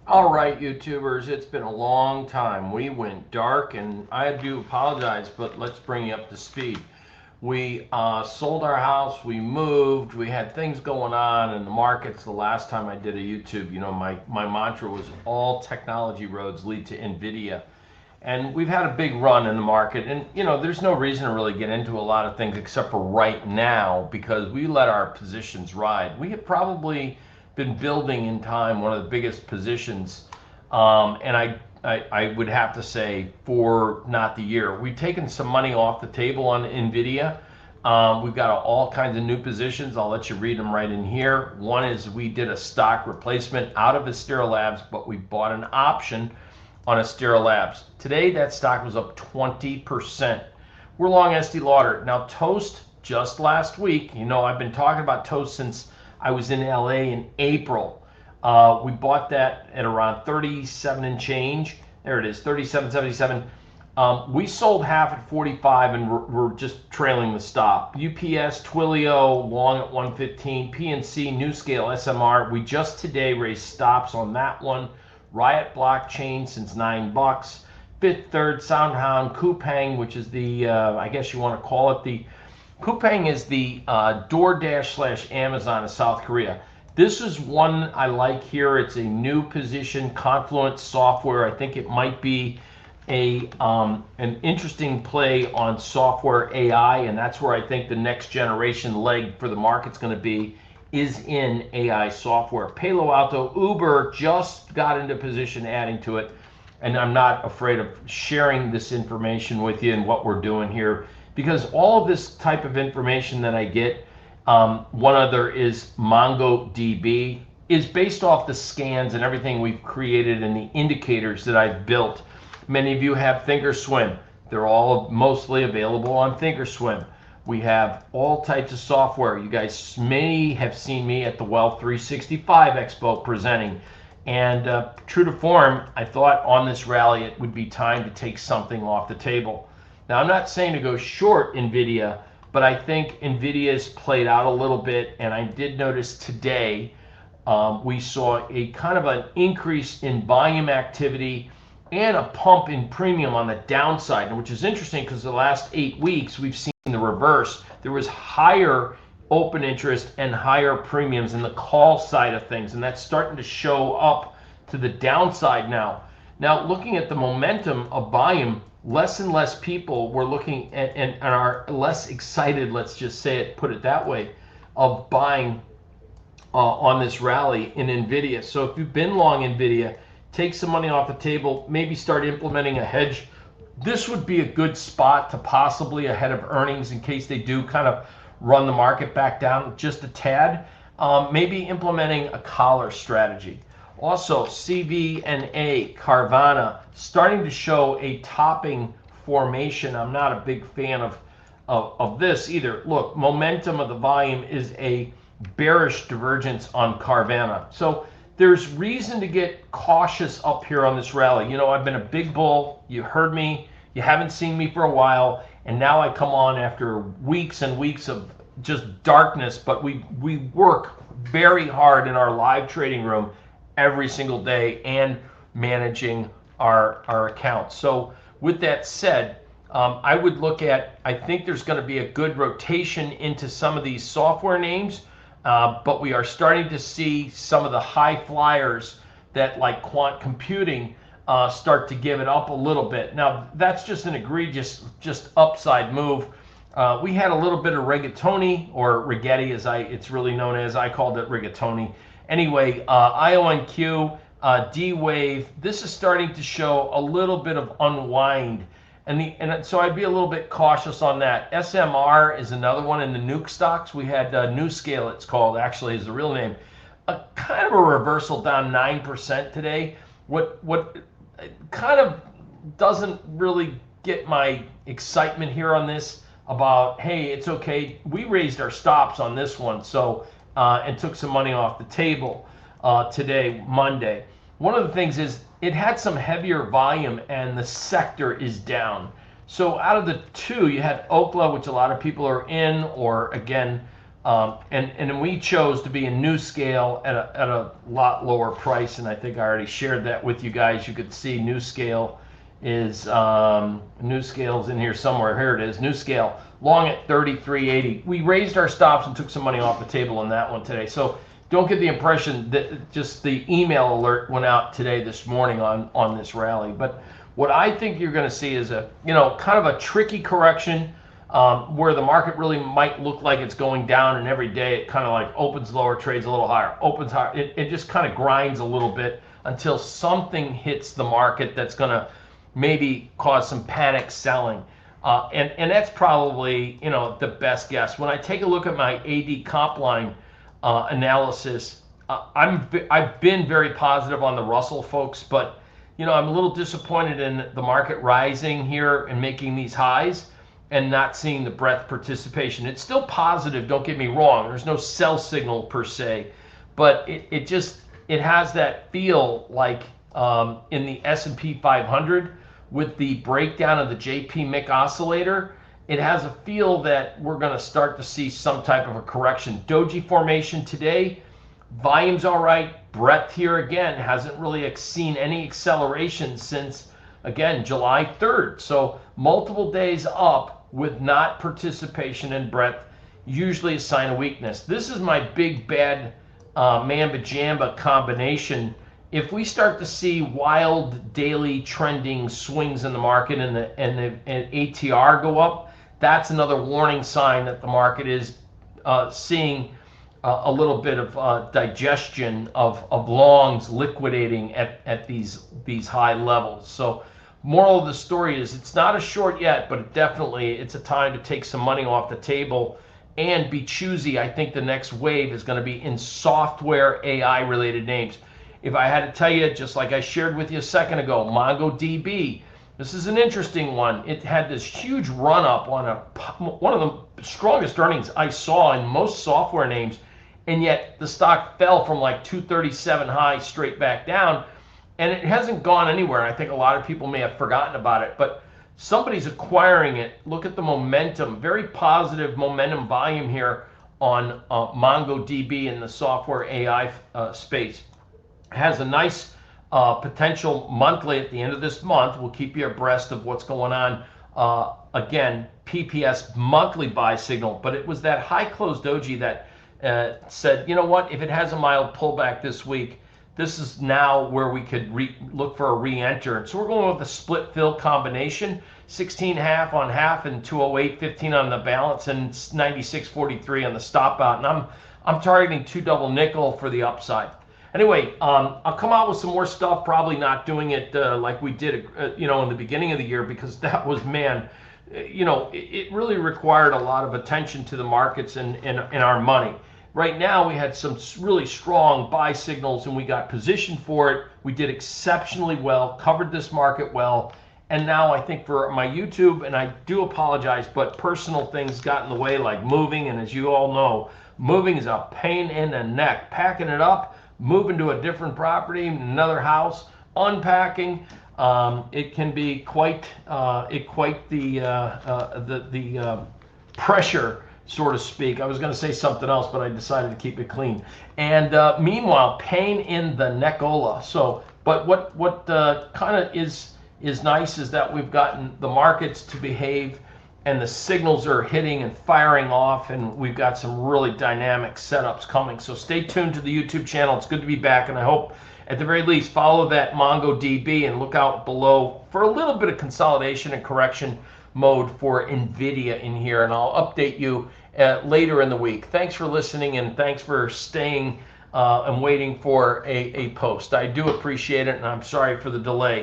All right, YouTubers, it's been a long time. We went dark, and I do apologize, but let's bring you up to speed. We sold our house, we moved, we had things going on in the markets. The last time I did a YouTube, my mantra was all technology roads lead to Nvidia. And we've had a big run in the market, and there's no reason to really get into a lot of things except for right now because we let our positions ride. We have probably been building in time one of the biggest positions, and I would have to say for not the year. We've taken some money off the table on Nvidia. We've got all kinds of new positions. I'll let you read them right in here. One is we did a stock replacement out of Astera Labs, but we bought an option on Astera Labs. Today, that stock was up 20%. We're long Estee Lauder. Now, Toast, just last week, I've been talking about Toast since I was in LA in April. We bought that at around 37 and change. There it is, 37.77. We sold half at 45 and we're just trailing the stop. UPS, Twilio, long at 115, PNC, NewScale, SMR. We just today raised stops on that one. Riot Blockchain since $9. Fifth Third, SoundHound, Coupang, which is the, I guess you want to call it the, Coupang is the DoorDash / Amazon of South Korea. This is one I like here. It's a new position, Confluence Software. I think it might be an interesting play on software AI, and that's where I think the next generation leg for the market's going to be, is in AI software. Palo Alto, Uber just got into position adding to it, and I'm not afraid of sharing this information with you and what we're doing here, because all of this type of information that I get, one other is MongoDB, is based off the scans and everything we've created and the indicators that I've built. Many of you have Thinkorswim. They're all mostly available on Thinkorswim. We have all types of software. You guys may have seen me at the Wealth 365 Expo presenting. And true to form, I thought on this rally it would be time to take something off the table. Now, I'm not saying to go short Nvidia, but I think Nvidia's played out a little bit. And I did notice today we saw a kind of an increase in volume activity and a pump in premium on the downside, which is interesting because the last 8 weeks we've seen the reverse. There was higher open interest and higher premiums in the call side of things, and that's starting to show up to the downside now. Now, looking at the momentum of volume, less and less people were looking at and are less excited, let's just say it, put it that way, of buying on this rally in Nvidia. So if you've been long Nvidia, take some money off the table, maybe start implementing a hedge. This would be a good spot to possibly ahead of earnings in case they do kind of run the market back down just a tad. Maybe implementing a collar strategy. Also, CVNA, Carvana, starting to show a topping formation. I'm not a big fan of this either. Look, momentum of the volume is a bearish divergence on Carvana. So there's reason to get cautious up here on this rally. I've been a big bull. You heard me. You haven't seen me for a while. And now I come on after weeks and weeks of just darkness. But we work very hard in our live trading room every single day and managing our accounts. So with that said, I would look at, I think there's going to be a good rotation into some of these software names. But we are starting to see some of the high flyers that, like quant computing, start to give it up a little bit. Now, that's just an egregious, just upside move. We had a little bit of rigatoni, or rigetti as it's really known as. I called it rigatoni. Anyway, IONQ, D-Wave, this is starting to show a little bit of unwind. And so I'd be a little bit cautious on that. SMR is another one in the nuke stocks. We had NewScale, it's called, actually is the real name. Kind of a reversal, down 9% today. What kind of doesn't really get my excitement here on this about, hey, it's okay. We raised our stops on this one, so and took some money off the table today, Monday. One of the things is it had some heavier volume and the sector is down. So out of the two, you had Okla, which a lot of people are in, or again, And then we chose to be in new scale at a lot lower price, and I think I already shared that with you guys. You could see new scale is new scale's in here somewhere. Here it is, new scale long at 33.80. We raised our stops and took some money off the table in that one today. So don't get the impression that just the email alert went out today this morning on this rally. But what I think you're going to see is a kind of a tricky correction. Where the market really might look like it's going down, and every day it kind of like opens lower, trades a little higher, opens higher. It just kind of grinds a little bit until something hits the market that's going to maybe cause some panic selling. And that's probably the best guess. When I take a look at my AD comp line analysis, I've been very positive on the Russell, folks, but I'm a little disappointed in the market rising here and making these highs and not seeing the breadth participation. It's still positive, don't get me wrong. There's no sell signal per se, but it has that feel like in the S&P 500 with the breakdown of the JP-MIC oscillator, it has a feel that we're going to start to see some type of a correction. Doji formation today, volume's all right. Breadth here again hasn't really seen any acceleration since, again, July 3rd. So multiple days up with not participation and breadth, usually a sign of weakness. This is my big bad mamba jamba combination. If we start to see wild daily trending swings in the market and the ATR go up, that's another warning sign that the market is seeing a little bit of digestion of longs liquidating at these high levels. So moral of the story is it's not a short yet, but it's a time to take some money off the table and be choosy. I think the next wave is going to be in software AI related names. If I had to tell you, just like I shared with you a second ago, MongoDB, this is an interesting one. It had this huge run up on one of the strongest earnings I saw in most software names, and yet the stock fell from like 237 high straight back down. And it hasn't gone anywhere. I think a lot of people may have forgotten about it, but somebody's acquiring it. Look at the momentum, very positive momentum volume here on MongoDB in the software AI space. It has a nice potential monthly at the end of this month. We'll keep you abreast of what's going on. Again, PPS monthly buy signal, but it was that high close doji that said, you know what, if it has a mild pullback this week, this is now where we could look for a re-enter. So we're going with a split fill combination, 16 half on half and 208.15 on the balance and 96.43 on the stop out. And I'm targeting 2 double nickel for the upside. Anyway, I'll come out with some more stuff, probably not doing it like we did, in the beginning of the year, because that was, it really required a lot of attention to the markets and our money. Right now, we had some really strong buy signals and we got positioned for it. We did exceptionally well, covered this market well. And now I think for my YouTube, and I do apologize, but personal things got in the way, like moving. And as you all know, moving is a pain in the neck. Packing it up, moving to a different property, another house, unpacking. It can be quite the pressure, so to speak. I was going to say something else, but I decided to keep it clean. And meanwhile, pain in the neckola. So, but what kind of is nice is that we've gotten the markets to behave, and the signals are hitting and firing off, and we've got some really dynamic setups coming. So stay tuned to the YouTube channel. It's good to be back, and I hope at the very least follow that MongoDB and look out below for a little bit of consolidation and correction mode for Nvidia in here, and I'll update you later in the week. Thanks for listening, and thanks for staying and waiting for a post. I do appreciate it, and I'm sorry for the delay.